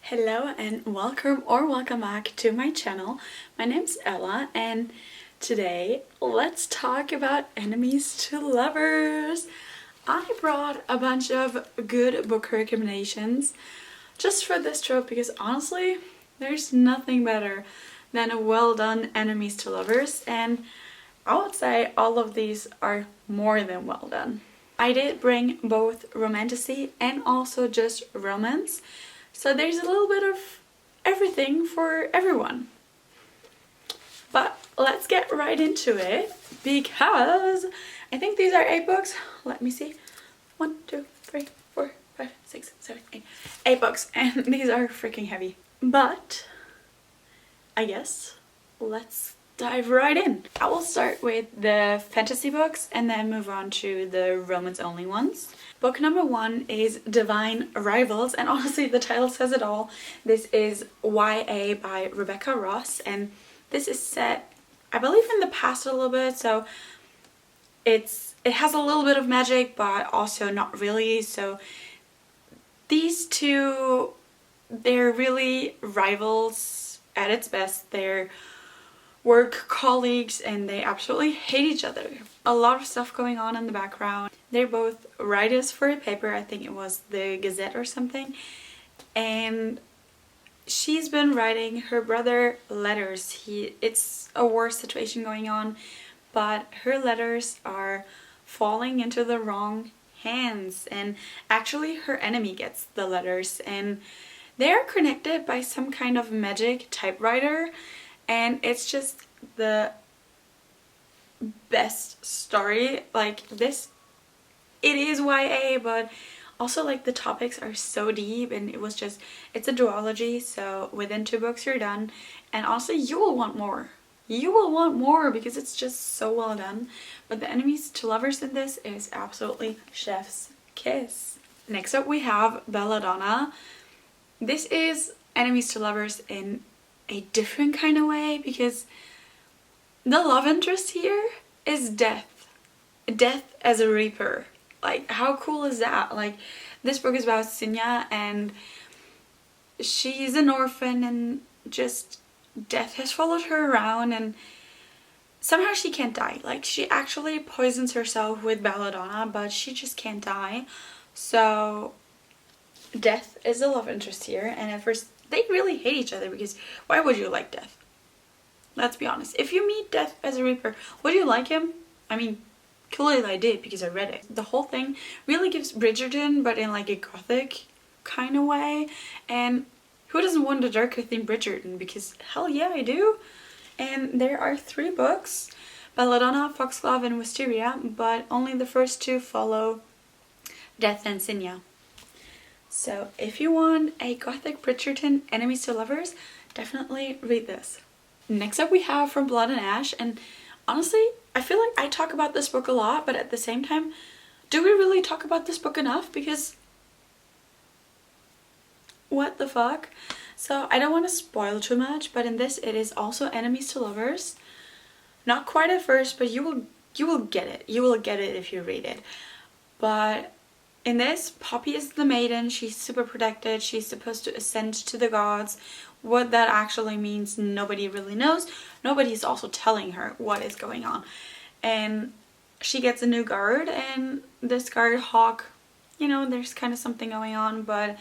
Hello and welcome back to my channel. My name's Ella and today let's talk about enemies to lovers. I brought a bunch of good book recommendations just for this trope because honestly there's nothing better than a well done enemies to lovers, and I would say all of these are more than well done. I did bring both romantasy and also just romance. So there's a little bit of everything for everyone. But let's get right into it because I think these are 8 books. Let me see. 1, 2, 3, 4, 5, 6, 7, 8. 8 books, and these are freaking heavy. But I guess let's dive right in. I will start with the fantasy books and then move on to the romance only ones. Book number 1 is Divine Rivals, and honestly the title says it all. This is YA by Rebecca Ross, and this is set, I believe, in the past a little bit, so it has a little bit of magic but also not really. So these two, they're really rivals at its best. They're work colleagues and they absolutely hate each other. A lot of stuff going on in the background. They're both writers for a paper, I think it was the Gazette or something, and she's been writing her brother letters. It's a war situation going on, but her letters are falling into the wrong hands, and actually her enemy gets the letters, and they are connected by some kind of magic typewriter. And it's just the best story. Like this, it is YA, but also like the topics are so deep, and it's a duology, so within 2 books you're done. And also you will want more. You will want more because it's just so well done. But the enemies to lovers in this is absolutely chef's kiss. Next up we have Belladonna. This is enemies to lovers in a different kind of way because the love interest here is Death. Death as a reaper. Like, how cool is that? Like, this book is about Sinya, and she's an orphan, and just death has followed her around, and somehow she can't die. Like, she actually poisons herself with belladonna, but she just can't die. So Death is a love interest here, and at first they really hate each other because why would you like Death? Let's be honest. If you meet Death as a reaper, would you like him? I mean, clearly I did because I read it. The whole thing really gives Bridgerton, but in like a gothic kind of way. And who doesn't want a darker theme Bridgerton? Because hell yeah, I do. And there are 3 books: Belladonna, Foxglove, and Wisteria, but only the first 2 follow Death and Sinya. So if you want a gothic Bridgerton enemies to lovers, definitely read this. Next up we have From Blood and Ash, and honestly I feel like I talk about this book a lot, but at the same time, do we really talk about this book enough? Because what the fuck? So I don't want to spoil too much, but in this it is also enemies to lovers. Not quite at first, but you will get it. You will get it if you read it. But in this, Poppy is the maiden. She's super protected. She's supposed to ascend to the gods. What that actually means, nobody really knows. Nobody's also telling her what is going on. And she gets a new guard, and this guard, Hawk, you know, there's kind of something going on, but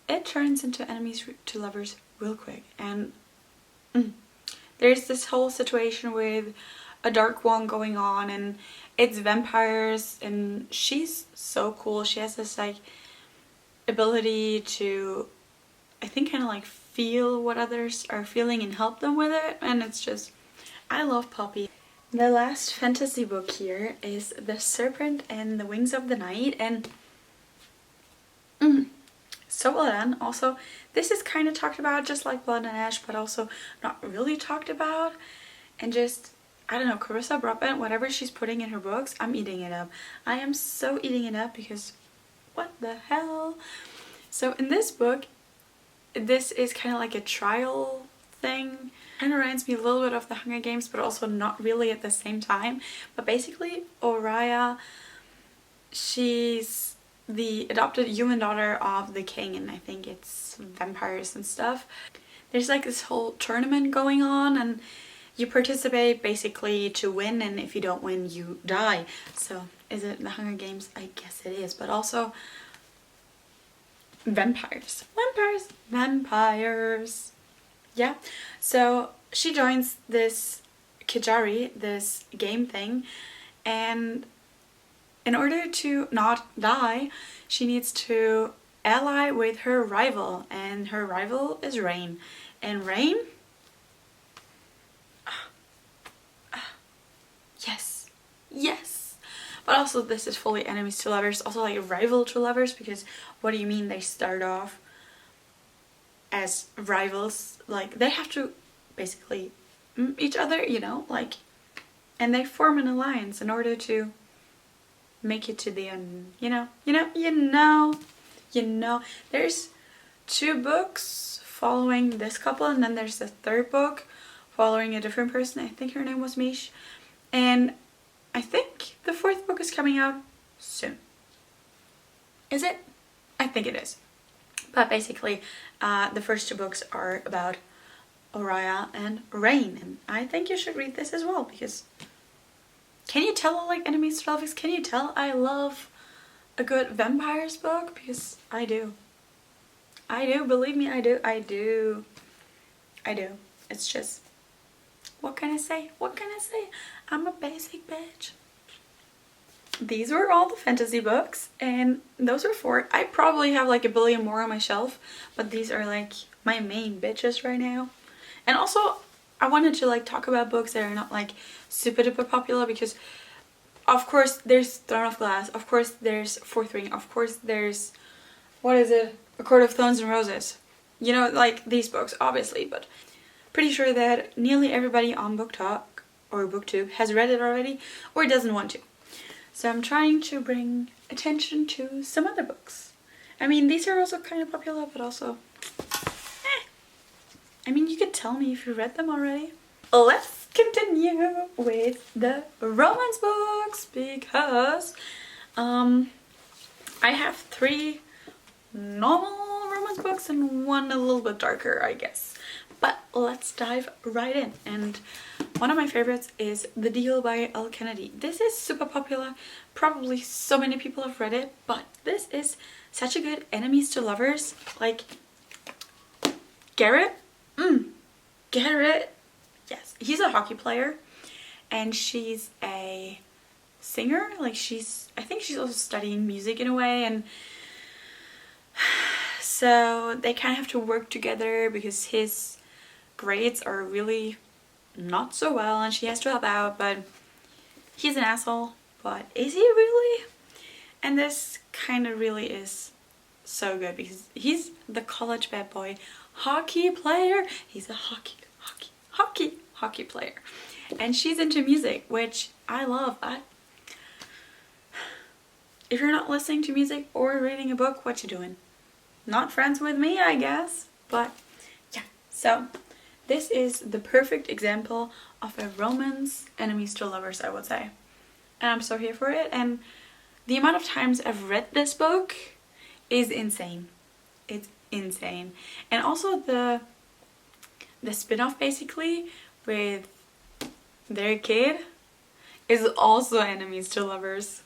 it turns into enemies to lovers real quick. And there's this whole situation with a dark one going on, and it's vampires, and she's so cool. She has this like ability to, I think, kind of like feel what others are feeling and help them with it, and it's just, I love Poppy. The last fantasy book here is The Serpent and the Wings of the Night, and so well done. Also, this is kind of talked about just like Blood and Ash, but also not really talked about, and just, I don't know, Carissa Broadbent, whatever she's putting in her books, I'm eating it up. I am so eating it up because what the hell? So in this book, this is kind of like a trial thing. Kind of reminds me a little bit of the Hunger Games, but also not really at the same time. But basically, Oriah, she's the adopted human daughter of the king, and I think it's vampires and stuff. There's like this whole tournament going on, and you participate basically to win, and if you don't win, you die. So is it the Hunger Games? I guess it is, but also vampires. Vampires. Vampires. Yeah. So she joins this Kijari, this game thing, and in order to not die, she needs to ally with her rival, and her rival is Rain. And Rain, yes, yes. But also this is fully enemies to lovers, also like a rival to lovers, because what do you mean they start off as rivals? Like they have to basically each other, you know, like, and they form an alliance in order to make it to the end, you know. There's 2 books following this couple, and then there's the 3rd book following a different person. I think her name was Mish, and I think the 4th book is coming out soon. Is it? I think it is. But basically, the first 2 books are about Oriah and Rain, and I think you should read this as well, because can you tell I like enemies to lovers? Can you tell I love a good vampires book? Because I do. I do, believe me, I do. I do. It's just, what can I say? What can I say? I'm a basic bitch. These were all the fantasy books, and those were 4. I probably have like a billion more on my shelf, but these are like my main bitches right now. And also, I wanted to like talk about books that are not like super duper popular, because of course there's Throne of Glass, of course there's Fourth Ring, of course there's, what is it, A Court of Thorns and Roses. You know, like these books obviously, but pretty sure that nearly everybody on BookTok or BookTube has read it already or doesn't want to. So I'm trying to bring attention to some other books. I mean, these are also kind of popular, but also I mean, you could tell me if you read them already. Let's continue with the romance books, because I have 3 normal romance books and 1 a little bit darker, I guess. But let's dive right in. And one of my favorites is The Deal by Elle Kennedy. This is super popular. Probably so many people have read it, but this is such a good enemies to lovers. Like Garrett. Garrett, yes, he's a hockey player, and she's a singer. Like I think she's also studying music in a way, and so they kind of have to work together because his grades are really not so well, and she has to help out, but he's an asshole. But is he really? And this kind of really is so good, because he's the college bad boy hockey player. He's a hockey player, and she's into music, which I love. If you're not listening to music or reading a book, what you doing? Not friends with me, I guess. But yeah, so this is the perfect example of a romance enemies to lovers, I would say, and I'm so here for it. And the amount of times I've read this book is insane. It's insane. And also the spin-off basically with their kid is also enemies to lovers.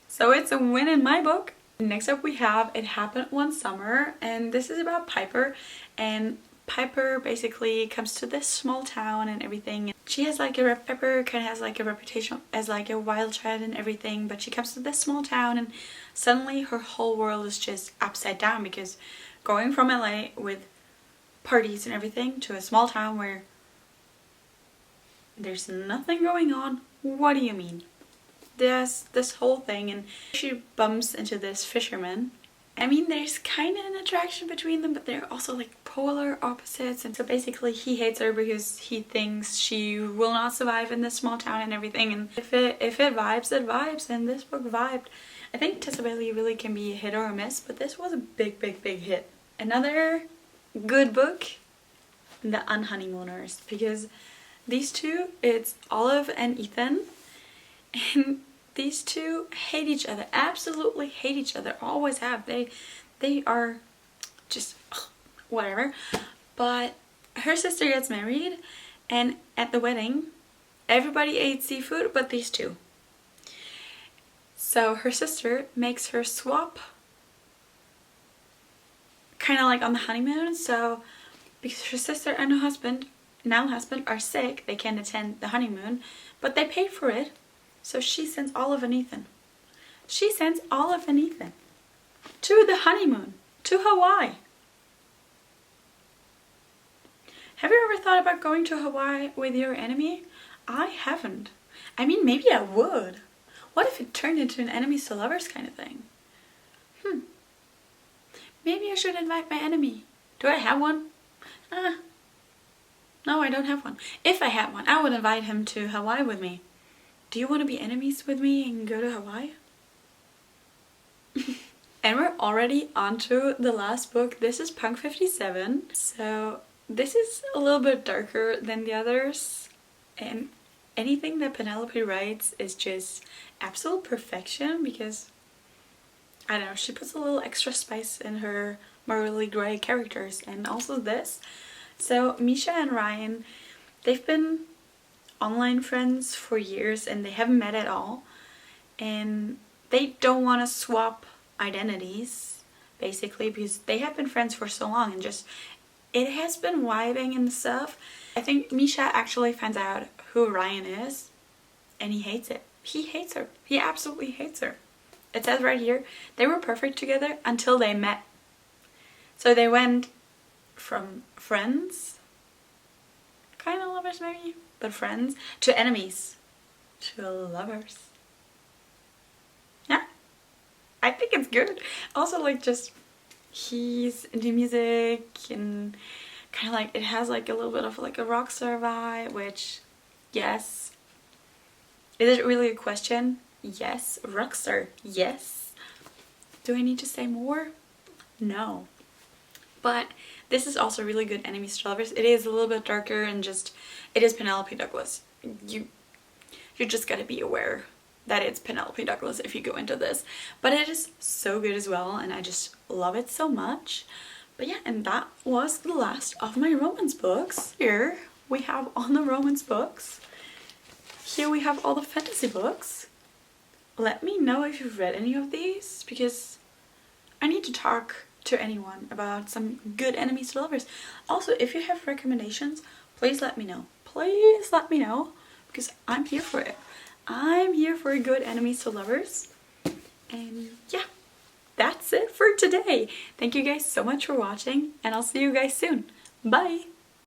So it's a win in my book. Next up we have It Happened One Summer, and this is about Piper. And Piper basically comes to this small town and everything. She has like Piper kind of has like a reputation as like a wild child and everything, but she comes to this small town and suddenly her whole world is just upside down, because going from LA with parties and everything to a small town where there's nothing going on. What do you mean? There's this whole thing, and she bumps into this fisherman. I mean, there's kind of an attraction between them, but they're also like polar opposites. And so basically he hates her because he thinks she will not survive in this small town and everything. And if it vibes, it vibes, and this book vibed. I think Tessa Bailey really can be a hit or a miss, but this was a big hit. Another good book, The Unhoneymooners, because these 2, it's Olive and Ethan, and these two hate each other, absolutely hate each other, always have. They are just ugh, whatever. But her sister gets married, and at the wedding everybody ate seafood but these two. So her sister makes her swap, kind of like on the honeymoon. So because her sister and her husband, now husband, are sick, they can't attend the honeymoon, but they paid for it. So she sends Olive and Ethan. She sends Olive and Ethan to the honeymoon, to Hawaii. Have you ever thought about going to Hawaii with your enemy? I haven't. I mean, maybe I would. What if it turned into an enemies to lovers kind of thing? Maybe I should invite my enemy. Do I have one? No, I don't have one. If I had one, I would invite him to Hawaii with me. Do you want to be enemies with me and go to Hawaii? And we're already on to the last book. This is Punk 57. So this is a little bit darker than the others. And anything that Penelope writes is just absolute perfection because, I don't know, she puts a little extra spice in her morally grey characters, and also this. So Misha and Ryan, they've been online friends for years and they haven't met at all, and they don't want to swap identities basically because they have been friends for so long, and just it has been vibing and stuff. I think Misha actually finds out who Ryan is and he hates it. He hates her. He absolutely hates her. It says right here, they were perfect together until they met. So they went from friends, kind of lovers maybe, but friends, to enemies, to lovers. Yeah, I think it's good. Also, like, just he's into music and kind of like it has like a little bit of like a rock star vibe, which, yes. Is it really a question? Yes. Rockstar, yes. Do I need to say more? No. But this is also really good enemies to lovers. It is a little bit darker and just, it is Penelope Douglas. You just gotta be aware that it's Penelope Douglas if you go into this. But it is so good as well, and I just love it so much. But yeah, and that was the last of my romance books. Here we have all the romance books. Here we have all the fantasy books. Let me know if you've read any of these, because I need to talk to anyone about some good enemies to lovers. Also, if you have recommendations, please let me know. Please let me know, because I'm here for it. I'm here for good enemies to lovers. And yeah, that's it for today. Thank you guys so much for watching, and I'll see you guys soon. Bye!